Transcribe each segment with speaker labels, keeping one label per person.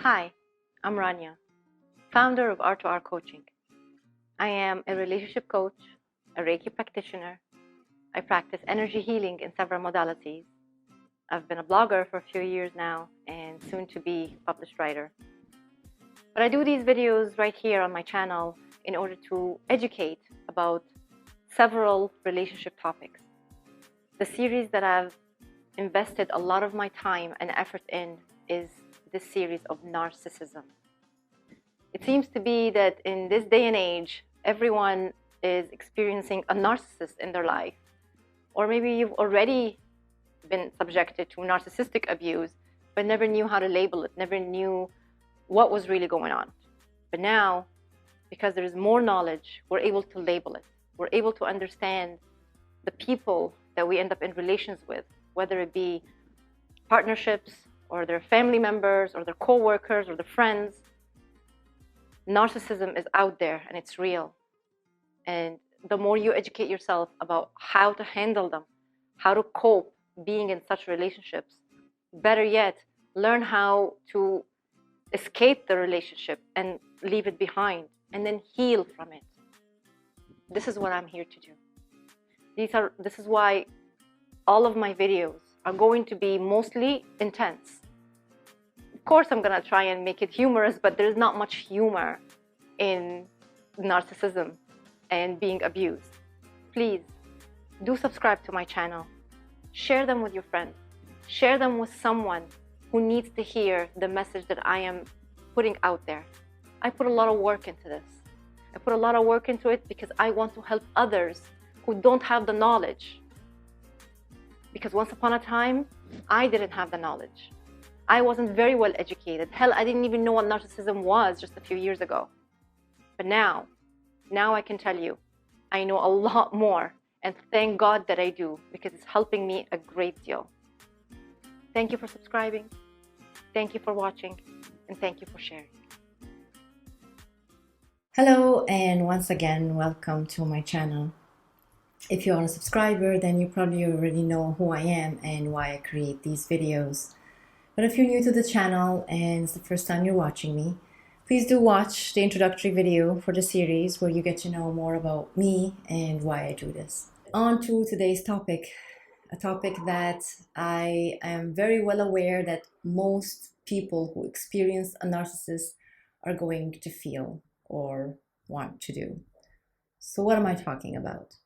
Speaker 1: Hi, I'm Rania, founder of R2R Coaching. I am a relationship coach, a Reiki practitioner. I practice energy healing in several modalities. I've been a blogger for a few years now and soon to be published writer. But I do these videos right here on my channel in order to educate about several relationship topics. The series that I've invested a lot of my time and effort in is this series of narcissism. It seems to be that in this day and age, everyone is experiencing a narcissist in their life. Or maybe you've already been subjected to narcissistic abuse, but never knew how to label it, never knew what was really going on. But now, because there is more knowledge, we're able to label it. We're able to understand the people that we end up in relations with, whether it be partnerships or their family members or their co-workers or their friends. Narcissism is out there and it's real. And the more you educate yourself about how to handle them, how to cope being in such relationships, better yet, learn how to escape the relationship and leave it behind and then heal from it. This is what I'm here to do. This is why all of my videos are going to be mostly intense. Of course, I'm going to try and make it humorous, but there's not much humor in narcissism and being abused. Please do subscribe to my channel. Share them with your friends. Share them with someone who needs to hear the message that I am putting out there. I put a lot of work into this. I put a lot of work into it because I want to help others who don't have the knowledge. Because once upon a time, I didn't have the knowledge. I wasn't very well educated. Hell, I didn't even know what narcissism was just a few years ago. But now I can tell you, I know a lot more, and thank God that I do, because it's helping me a great deal. Thank you for subscribing, thank you for watching, and thank you for sharing.
Speaker 2: Hello, and once again, welcome to my channel. If you are a subscriber, then you probably already know who I am and why I create these videos. But if you're new to the channel and it's the first time you're watching me, please do watch the introductory video for the series where you get to know more about me and why I do this. On to today's topic, a topic that I am very well aware that most people who experience a narcissist are going to feel or want to do. So what am I talking about?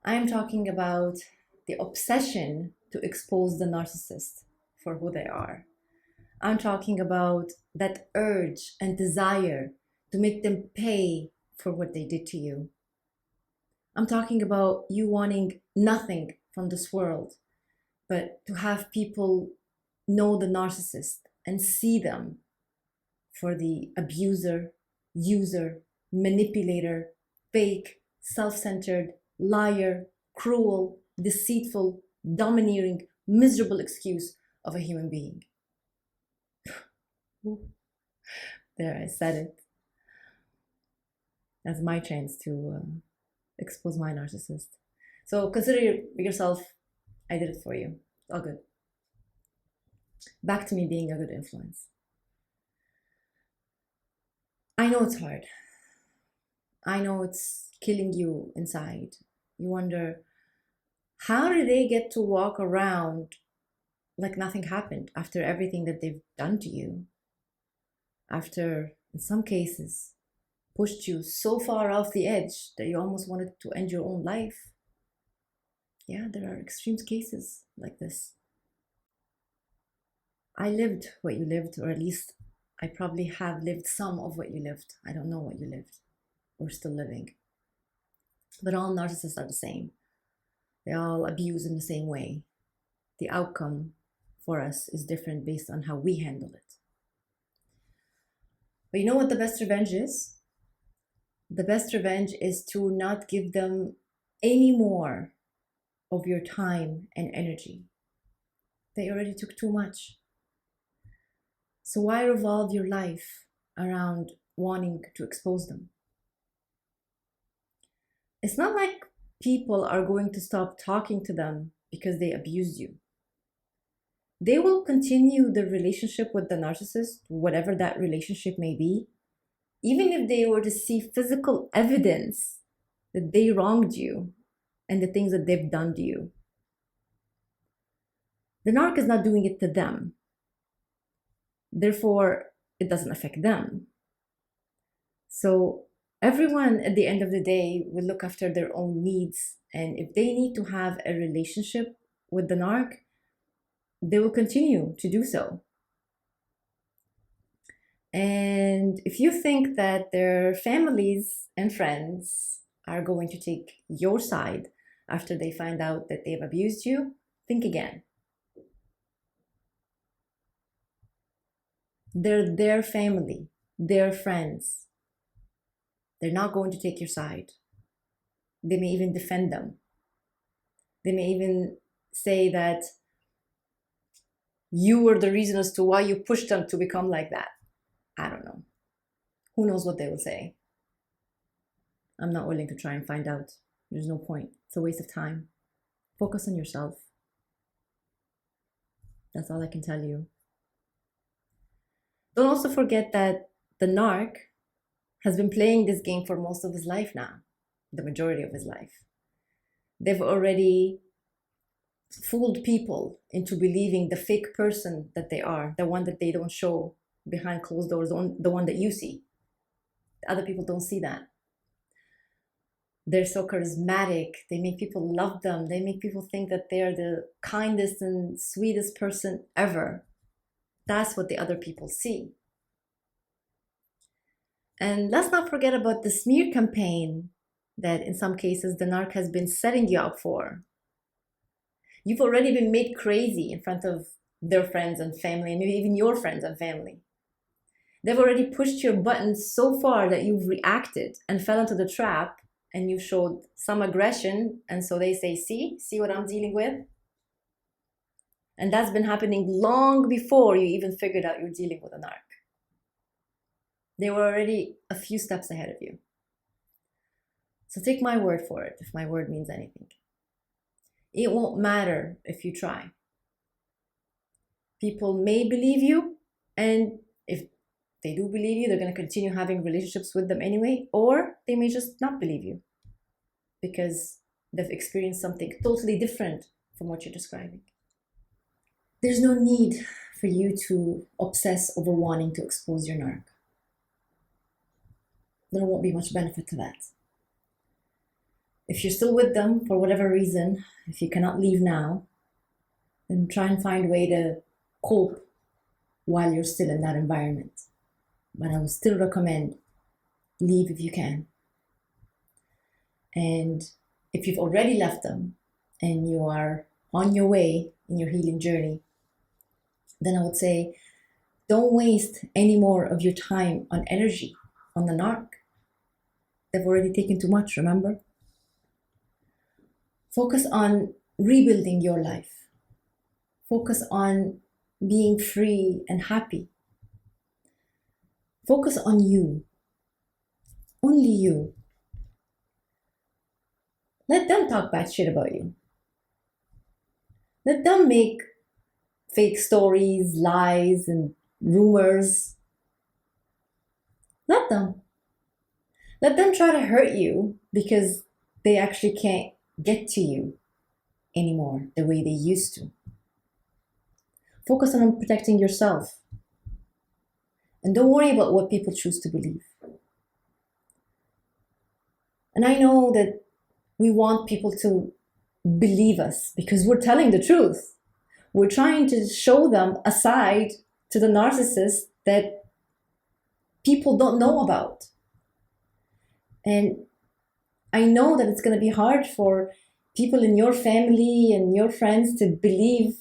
Speaker 2: I am talking about the obsession to expose the narcissist for who they are. I'm talking about that urge and desire to make them pay for what they did to you. I'm talking about you wanting nothing from this world, but to have people know the narcissist and see them for the abuser, user, manipulator, fake, self-centered, liar, cruel, deceitful, domineering, miserable excuse of a human being. There, I said it. That's my chance to expose my narcissist. So consider yourself, I did it for you. It's all good. Back to me being a good influence. I know it's hard. I know it's killing you inside. You wonder, how did they get to walk around like nothing happened after everything that they've done to you? After, in some cases, pushed you so far off the edge that you almost wanted to end your own life. Yeah, there are extreme cases like this. I lived what you lived, or at least I probably have lived some of what you lived. I don't know what you lived or still living. But all narcissists are the same. They all abuse in the same way. The outcome for us is different based on how we handle it. But you know what the best revenge is? The best revenge is to not give them any more of your time and energy. They already took too much. So why revolve your life around wanting to expose them? It's not like people are going to stop talking to them because they abused you. they will continue the relationship with the narcissist, whatever that relationship may be, even if they were to see physical evidence that they wronged you and the things that they've done to you. The narc is not doing it to them. Therefore, it doesn't affect them. So everyone at the end of the day will look after their own needs. And if they need to have a relationship with the narc, they will continue to do so. And if you think that their families and friends are going to take your side after they find out that they've abused you, think again. They're their family, their friends. They're not going to take your side. They may even defend them. They may even say that you were the reason as to why you pushed them to become like that. I don't know. Who knows what they will say? I'm not willing to try and find out. There's no point. It's a waste of time. Focus on yourself. That's all I can tell you. Don't also forget that the narc has been playing this game for most of his life now, the majority of his life. They've already fooled people into believing the fake person that they are, the one that they don't show behind closed doors, the one that you see. Other people don't see that. They're so charismatic. They make people love them. They make people think that they're the kindest and sweetest person ever. That's what the other people see. And let's not forget about the smear campaign that in some cases the narc has been setting you up for. You've already been made crazy in front of their friends and family, and maybe even your friends and family. They've already pushed your buttons so far that you've reacted and fell into the trap, and you showed some aggression, and so they say, see what I'm dealing with? And that's been happening long before you even figured out you're dealing with a narc. They were already a few steps ahead of you. So take my word for it, if my word means anything. It won't matter if you try. People may believe you, and if they do believe you, they're going to continue having relationships with them anyway, or they may just not believe you because they've experienced something totally different from what you're describing. There's no need for you to obsess over wanting to expose your narc. There won't be much benefit to that. If you're still with them for whatever reason, if you cannot leave now, then try and find a way to cope while you're still in that environment. But I would still recommend leave if you can. And if you've already left them and you are on your way in your healing journey, then I would say don't waste any more of your time on energy on the narc. They've already taken too much, remember? Focus on rebuilding your life. Focus on being free and happy. Focus on you. Only you. Let them talk bad shit about you. Let them make fake stories, lies, and rumors. Let them. Let them try to hurt you because they actually can't get to you anymore the way they used to. Focus on protecting yourself. And don't worry about what people choose to believe. And I know that we want people to believe us because we're telling the truth. We're trying to show them a side to the narcissist that people don't know about. And I know that it's going to be hard for people in your family and your friends to believe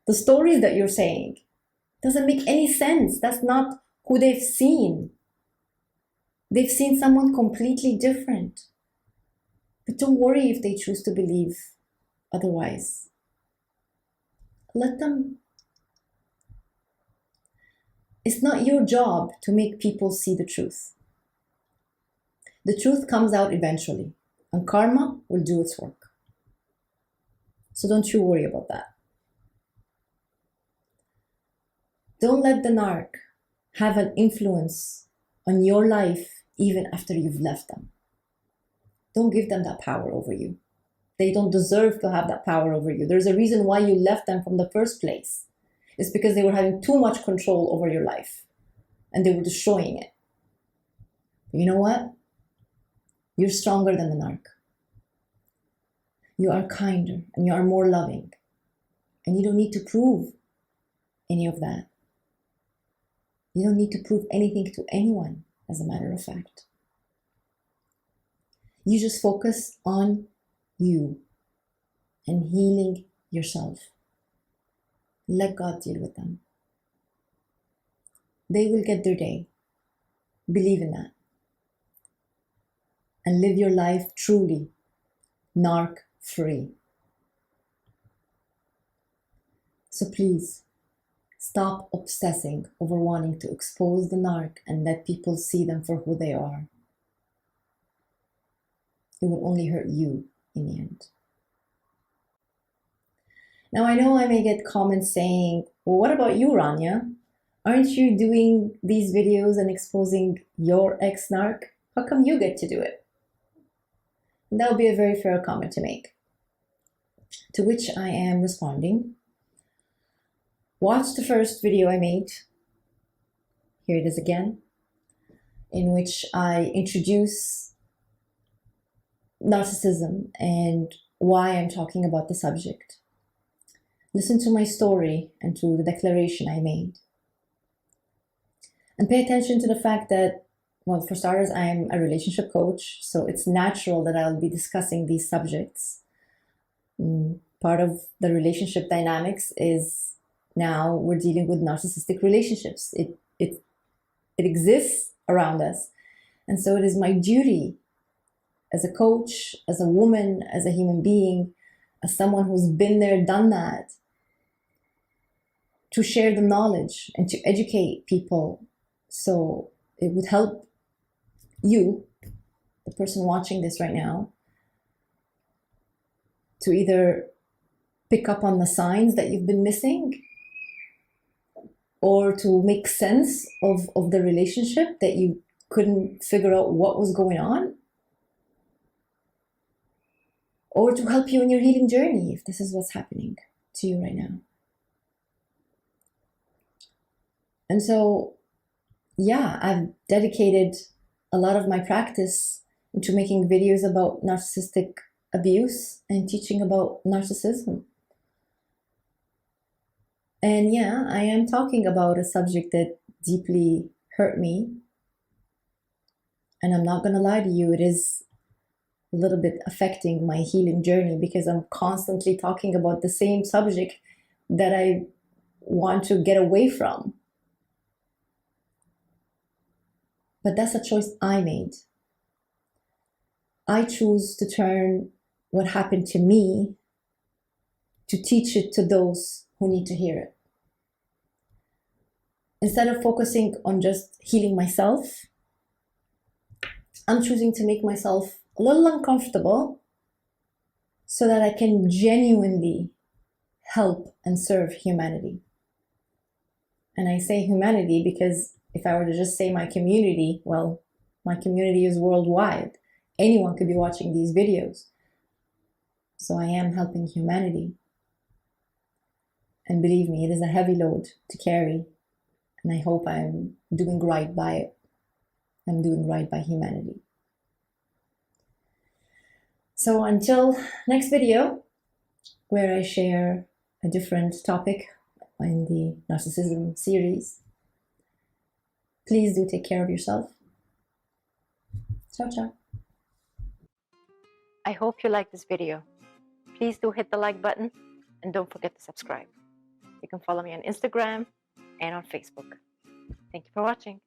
Speaker 2: the stories that you're saying. It doesn't make any sense. That's not who they've seen. They've seen someone completely different. But don't worry if they choose to believe otherwise. Let them. It's not your job to make people see the truth. The truth comes out eventually, and karma will do its work. So don't you worry about that. Don't let the narc have an influence on your life even after you've left them. Don't give them that power over you. They don't deserve to have that power over you. There's a reason why you left them from the first place. It's because they were having too much control over your life and they were destroying it. But you know what? You're stronger than the narc. You are kinder and you are more loving. And you don't need to prove any of that. You don't need to prove anything to anyone, as a matter of fact. You just focus on you and healing yourself. Let God deal with them. They will get their day. Believe in that. And live your life truly narc-free. So please, stop obsessing over wanting to expose the narc and let people see them for who they are. It will only hurt you in the end. Now, I know I may get comments saying, well, what about you, Rania? Aren't you doing these videos and exposing your ex-narc? How come you get to do it? And that would be a very fair comment to make. To which I am responding. Watch the first video I made. Here it is again, in which I introduce narcissism and why I'm talking about the subject. Listen to my story and to the declaration I made. And pay attention to the fact that, well, for starters, I'm a relationship coach, so it's natural that I'll be discussing these subjects. Part of the relationship dynamics is now we're dealing with narcissistic relationships. It exists around us. And so it is my duty as a coach, as a woman, as a human being, as someone who's been there, done that, to share the knowledge and to educate people so it would help you, the person watching this right now, to either pick up on the signs that you've been missing or to make sense of the relationship that you couldn't figure out what was going on, or to help you in your healing journey if this is what's happening to you right now. And so, yeah, I've dedicated a lot of my practice into making videos about narcissistic abuse and teaching about narcissism. And yeah, I am talking about a subject that deeply hurt me. And I'm not going to lie to you, it is a little bit affecting my healing journey because I'm constantly talking about the same subject that I want to get away from. But that's a choice I made. I choose to turn what happened to me to teach it to those who need to hear it. Instead of focusing on just healing myself, I'm choosing to make myself a little uncomfortable so that I can genuinely help and serve humanity. And I say humanity because if I were to just say my community, well, my community is worldwide. Anyone could be watching these videos. So I am helping humanity. And believe me, it is a heavy load to carry. And I hope I'm doing right by it. I'm doing right by humanity. So until next video, where I share a different topic in the narcissism series, please do take care of yourself. Ciao, ciao.
Speaker 1: I hope you like this video. Please do hit the like button and don't forget to subscribe. You can follow me on Instagram and on Facebook. Thank you for watching.